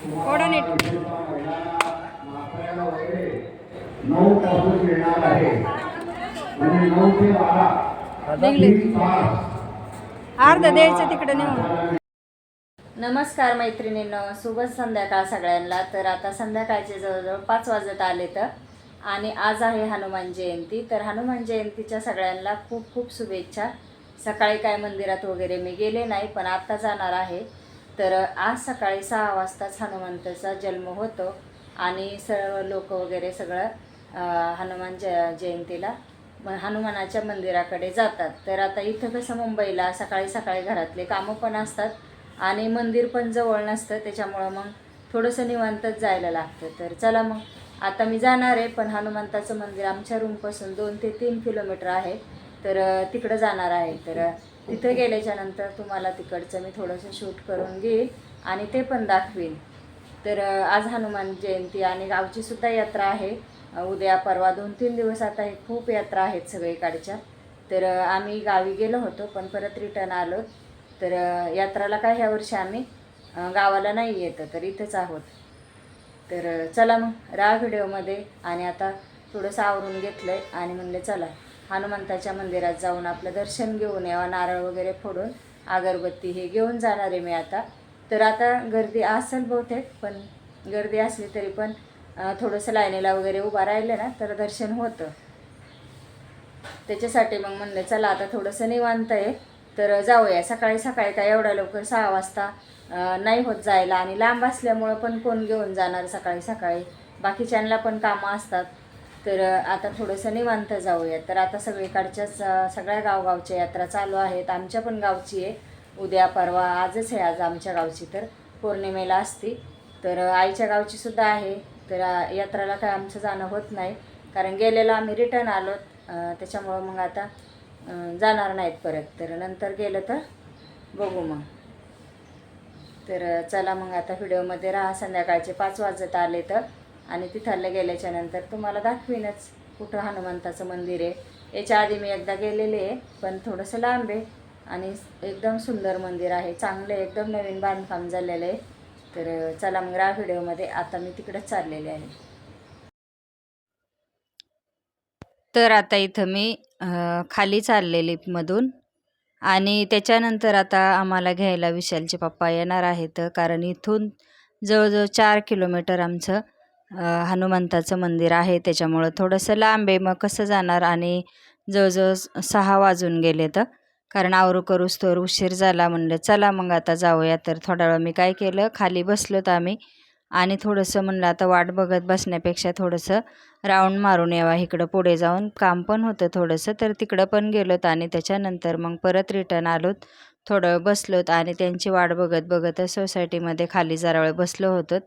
थोडं नीट. 9 पासून येणार आहे म्हणजे 9 ते 12 निघले 3 तास अर्ध द्यायचं तिकडे नेऊन. नमस्कार मैत्रिणींनो, शुभ संध्याकाळ सगळ्यांना. तर आता संध्याकाळचे जवळजवळ 5 वाजत आले तर आणि आज आहे हनुमान जयंती. तर हनुमान जयंतीच्या सगळ्यांना खूप खूप शुभेच्छा. सकाळी काय मंदिरात वगैरे मी गेले नाही, पण आत्ता जाणार आहे. तर आज सकाळी 6 वाजताच हनुमंताचा जन्म होतो आणि सर्व लोक वगैरे सगळं हनुमान जयंतीला हनुमानाच्या मंदिराकडे जातात. तर आता इथं कसं मुंबईला सकाळी सकाळी घरातले कामं पण असतात आणि मंदिर पण जवळ नसतं, त्याच्यामुळं मग थोडंसं निवांतच जायला लागतं. तर चला मग आता मी जाणार आहे, पण हनुमंताचं मंदिर आमच्या रूमपासून 2 ते 3 किलोमीटर आहे. तर तिकडं जाणार आहे. तर तिथं गेल्याच्यानंतर तुम्हाला तिकडचं मी थोडंसं शूट करून घेईल आणि ते पण दाखवीन. तर आज हनुमान जयंती आणि गावचीसुद्धा यात्रा आहे. उद्या परवा 2-3 दिवस आता हे खूप यात्रा आहेत सगळीकडच्या. तर आम्ही गावी गेलो होतो, पण परत रिटर्न आलो. तर यात्राला काय ह्या वर्षी आम्ही गावाला नाही येतं, तर इथंच आहोत. तर चला मग राहा व्हिडिओमध्ये. आणि आता थोडंसं आवरून घेतलं आहे आणि म्हणले चला हनुमंताच्या मंदिरात जाऊन आपलं दर्शन घेऊन यावं. नारळ वगैरे फोडून अगरबत्ती हे घेऊन जाणार आहे मी आता. तर आता गर्दी असेल बहुतेक, पण गर्दी असली तरी पण थोडंसं लाईनीला वगैरे उभा राहिलं ना तर दर्शन होतं. त्याच्यासाठी मग म्हणलं चला आता थोडंसं निवांत आहे तर जाऊया. सकाळी सकाळी काय एवढ्या लवकर 6 वाजता नाही होत जायला, आणि लांब असल्यामुळं पण कोण घेऊन जाणार सकाळी सकाळी, बाकीच्यांना पण कामं असतात. तर आता थोडंसं निवांत जाऊया. तर आता सगळीकडच्याच सगळ्या गावगावच्या यात्रा चालू आहेत. आमच्या पण गावची आहे उद्या परवा, आजच आहे आज आमच्या गावची, तर पौर्णिमेला असती. तर आईच्या गावची सुद्धा आहे. तर यात्राला काय आमचं जाणं होत नाही, कारण गेलेलं आम्ही रिटर्न आलो. त्याच्यामुळं मग आता जाणार नाहीत परत. तर नंतर गेलं तर बघू मग. तर चला मग आता व्हिडिओमध्ये राहा. संध्याकाळचे 5 वाजत आले तर, आणि तिथलं गेल्याच्या नंतर तुम्हाला दाखवीनच कुठं हनुमंताचं मंदिर आहे. याच्या आधी मी एकदा गेलेले आहे, पण थोडंसं लांब आहे आणि एकदम सुंदर मंदिर आहे, चांगलं एकदम नवीन बांधकाम झालेलं आहे. तर चला मग राहा व्हिडिओमध्ये. आता मी तिकडेच चाललेले आहे. तर आता इथं मी खाली चालले लिफ्टमधून, आणि त्याच्यानंतर आता आम्हाला घ्यायला विशालचे पप्पा येणार आहेत, कारण इथून जवळजवळ 4 किलोमीटर आमचं हनुमंताचं मंदिर आहे. त्याच्यामुळं थोडंसं लांब आहे, मग कसं जाणार. आणि जवळजवळ 6 वाजून गेले तर, कारण आवरू करूच तर उशीर झाला. म्हणलं चला मग आता जाऊया. तर थोडा वेळ मी काय केलं, खाली बसलोत आम्ही, आणि थोडंसं म्हणलं आता वाट बघत बसण्यापेक्षा थोडंसं राऊंड मारून यावा. इकडं पुढे जाऊन काम पण होतं थोडंसं, तर तिकडं पण गेलोत आणि त्याच्यानंतर मग परत रिटर्न आलोत. थोडं वेळ बसलोत आणि त्यांची वाट बघत बघतच सोसायटीमध्ये खाली जरा वेळ बसलो होतो.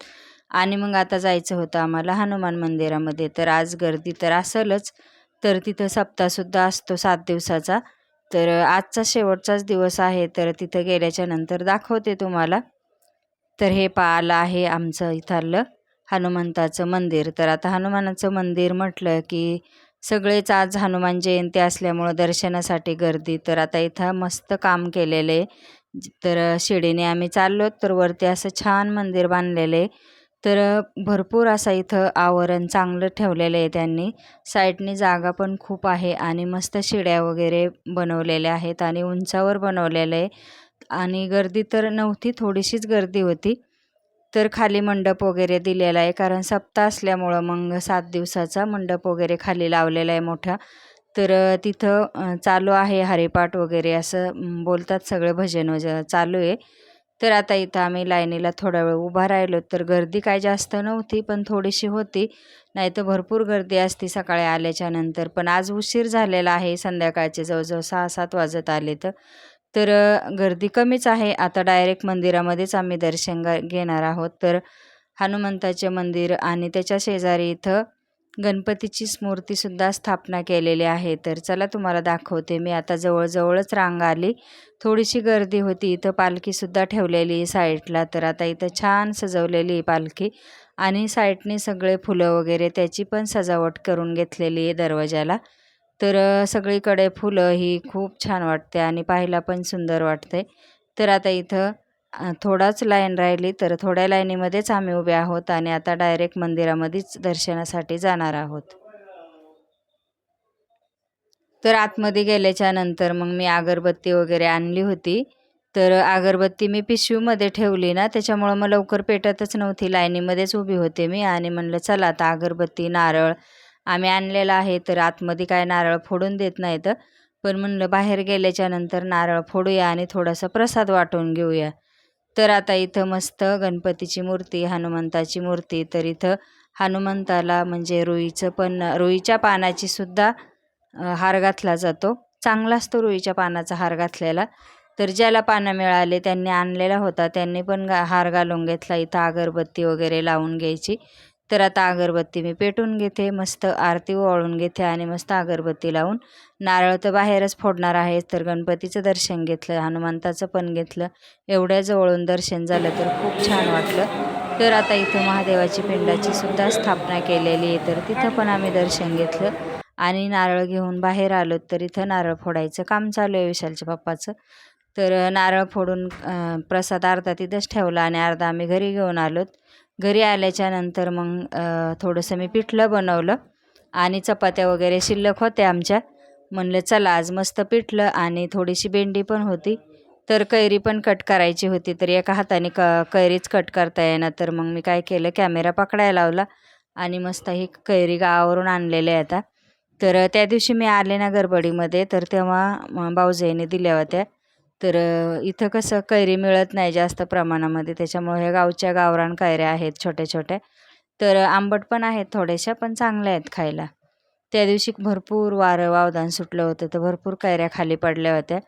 आणि मग आता जायचं होतं आम्हाला हनुमान मंदिरामध्ये. तर आज गर्दी तर असेलच, तर तिथं सप्ताहसुद्धा असतो 7 दिवसाचा. तर आजचा शेवटचाच दिवस आहे, तर तिथं गेल्याच्या नंतर दाखवते तुम्हाला. तर हे पाहिलं आहे आमचं इथलं हनुमंताचं मंदिर. तर आता हनुमानाचं मंदिर म्हटलं की सगळेच आज हनुमान जयंती असल्यामुळं दर्शनासाठी गर्दी. तर आता इथं मस्त काम केलेलं आहे. तर शिडीने आम्ही चाललो, तर वरती असं छान मंदिर बांधलेलं आहे. तर भरपूर असं इथं आवरण चांगलं ठेवलेलं आहे त्यांनी. साईडनी जागा पण खूप आहे आणि मस्त शिड्या वगैरे बनवलेल्या आहेत आणि उंचावर बनवलेलं आहे. आणि गर्दी तर नव्हती, थोडीशीच गर्दी होती. तर खाली मंडप वगैरे दिलेला आहे, कारण सप्ताह असल्यामुळं मग 7 दिवसाचा मंडप वगैरे खाली लावलेला आहे मोठा. तर तिथं चालू आहे हरिपाठ वगैरे असं बोलतात, सगळे भजन चालू आहे. तर आता इथं आम्ही लाईनीला थोडा वेळ उभा राहिलो. तर गर्दी काय जास्त नव्हती, पण थोडीशी होती, नाही तर भरपूर गर्दी असती सकाळी आल्याच्या नंतर. पण आज उशीर झालेला आहे, संध्याकाळचे जवळजवळ 6-7 वाजत आले तर गर्दी कमीच आहे. आता डायरेक्ट मंदिरामध्येच आम्ही दर्शन घेणार आहोत. तर हनुमंताचे मंदिर आणि त्याच्या शेजारी इथं गणपतीची मूर्तीसुद्धा स्थापना केलेली आहे. तर चला तुम्हाला दाखवते मी. आता जवळजवळच रांग आली, थोडीशी गर्दी होती. इथं पालखीसुद्धा ठेवलेली साईडला. तर आता इथं छान सजवलेली पालखी, आणि साईडने सगळे फुलं वगैरे त्याची पण सजावट करून घेतलेली आहे दरवाजाला. तर सगळीकडे फुलं ही खूप छान वाटते आणि पाहायला पण सुंदर वाटते. तर आता इथं थोडाच लाईन राहिली, तर थोड्या लाईनीमध्येच आम्ही उभे आहोत आणि आता डायरेक्ट मंदिरामध्येच दर्शनासाठी जाणार आहोत. तर आतमध्ये गेल्याच्या नंतर मग मी अगरबत्ती वगैरे आणली होती. तर अगरबत्ती मी पिशवीमध्ये ठेवली ना, त्याच्यामुळं मग लवकर पेटतच नव्हती. लाईनीमध्येच उभी होते मी आणि म्हणलं चला आता अगरबत्ती, नारळ आम्ही आणलेला आहे. तर आतमध्ये काय नारळ फोडून देत नाहीत. पण म्हणलं बाहेर गेल्याच्या नंतर नारळ फोडूया आणि थोडासा प्रसाद वाटून घेऊया. तर आता इथं मस्त गणपतीची मूर्ती, हनुमंताची मूर्ती. तर इथं हनुमंताला म्हणजे रुईच्या पानाची सुद्धा हार घातला जातो. चांगला असतो रुईच्या पानाचा हार घातलेला. तर ज्याला पानं मिळाले त्यांनी आणलेला होता, त्यांनी पण हार घालून घेतला. इथं अगरबत्ती वगैरे लावून घ्यायची. तर आता अगरबत्ती मी पेटून घेते, मस्त आरती ओवाळून घेते आणि मस्त अगरबत्ती लावून नारळ तर बाहेरच फोडणार आहे. तर गणपतीचं दर्शन घेतलं, हनुमंताचं पण घेतलं. एवढ्या जवळून दर्शन झालं तर खूप छान वाटलं. तर आता इथं महादेवाची पिंडाची सुद्धा स्थापना केलेली आहे. तर तिथं पण आम्ही दर्शन घेतलं आणि नारळ घेऊन बाहेर आलो. तर इथं नारळ फोडायचं काम चालू आहे विशालच्या पप्पाचं. तर नारळ फोडून प्रसाद अर्धा तिथंच ठेवला आणि अर्धा आम्ही घरी घेऊन आलोत. घरी आल्याच्या नंतर मग थोडंसं मी पिठलं बनवलं आणि चपात्या वगैरे शिल्लक होत्या आमच्या. म्हणलं चला आज मस्त पिठलं आणि थोडीशी भेंडी पण होती. तर कैरी पण कट करायची होती. तर एका हाताने कैरीच कट करता येईना. तर मग मी काय केलं, कॅमेरा पकडायला लावला आणि मस्त ही कैरी गावावरून आणलेल्या आहे आता. तर त्या दिवशी मी आले ना गडबडीमध्ये, तर तेव्हा भाऊजाईने दिल्या होत्या. तर इथं कसं कैरी मिळत नाही जास्त प्रमाणामध्ये, त्याच्यामुळे ह्या गावच्या गावरान कैऱ्या आहेत छोट्या छोट्या. तर आंबट पण आहेत थोड्याशा, पण चांगल्या आहेत खायला. त्या दिवशी भरपूर वारं वावदान सुटलं होतं, तर भरपूर कैऱ्या खाली पडल्या होत्या.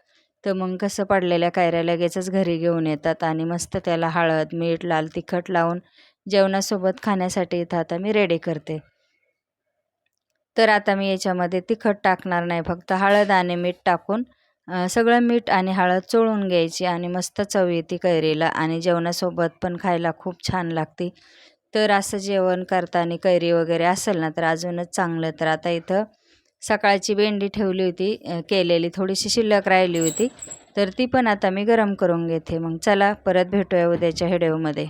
तर मग कसं पडलेल्या कैऱ्या लगेचच घरी घेऊन येतात आणि मस्त त्याला हळद, मीठ, लाल तिखट लावून जेवणासोबत खाण्यासाठी इथं आता मी रेडी करते. तर आता मी याच्यामध्ये तिखट टाकणार नाही, फक्त हळद आणि मीठ टाकून सगळं मीठ आणि हळद चोळून घ्यायची आणि मस्त चव येते कैरीला आणि जेवणासोबत पण खायला खूप छान लागते. तर असं जेवण करताना कैरी वगैरे असेल ना तर अजूनच चांगलं. तर आता इथं सकाळची भेंडी ठेवली होती केलेली, थोडीशी शिल्लक राहिली होती. तर ती पण आता मी गरम करून घेते. मग चला परत भेटूया उद्याच्या व्हिडिओमध्ये.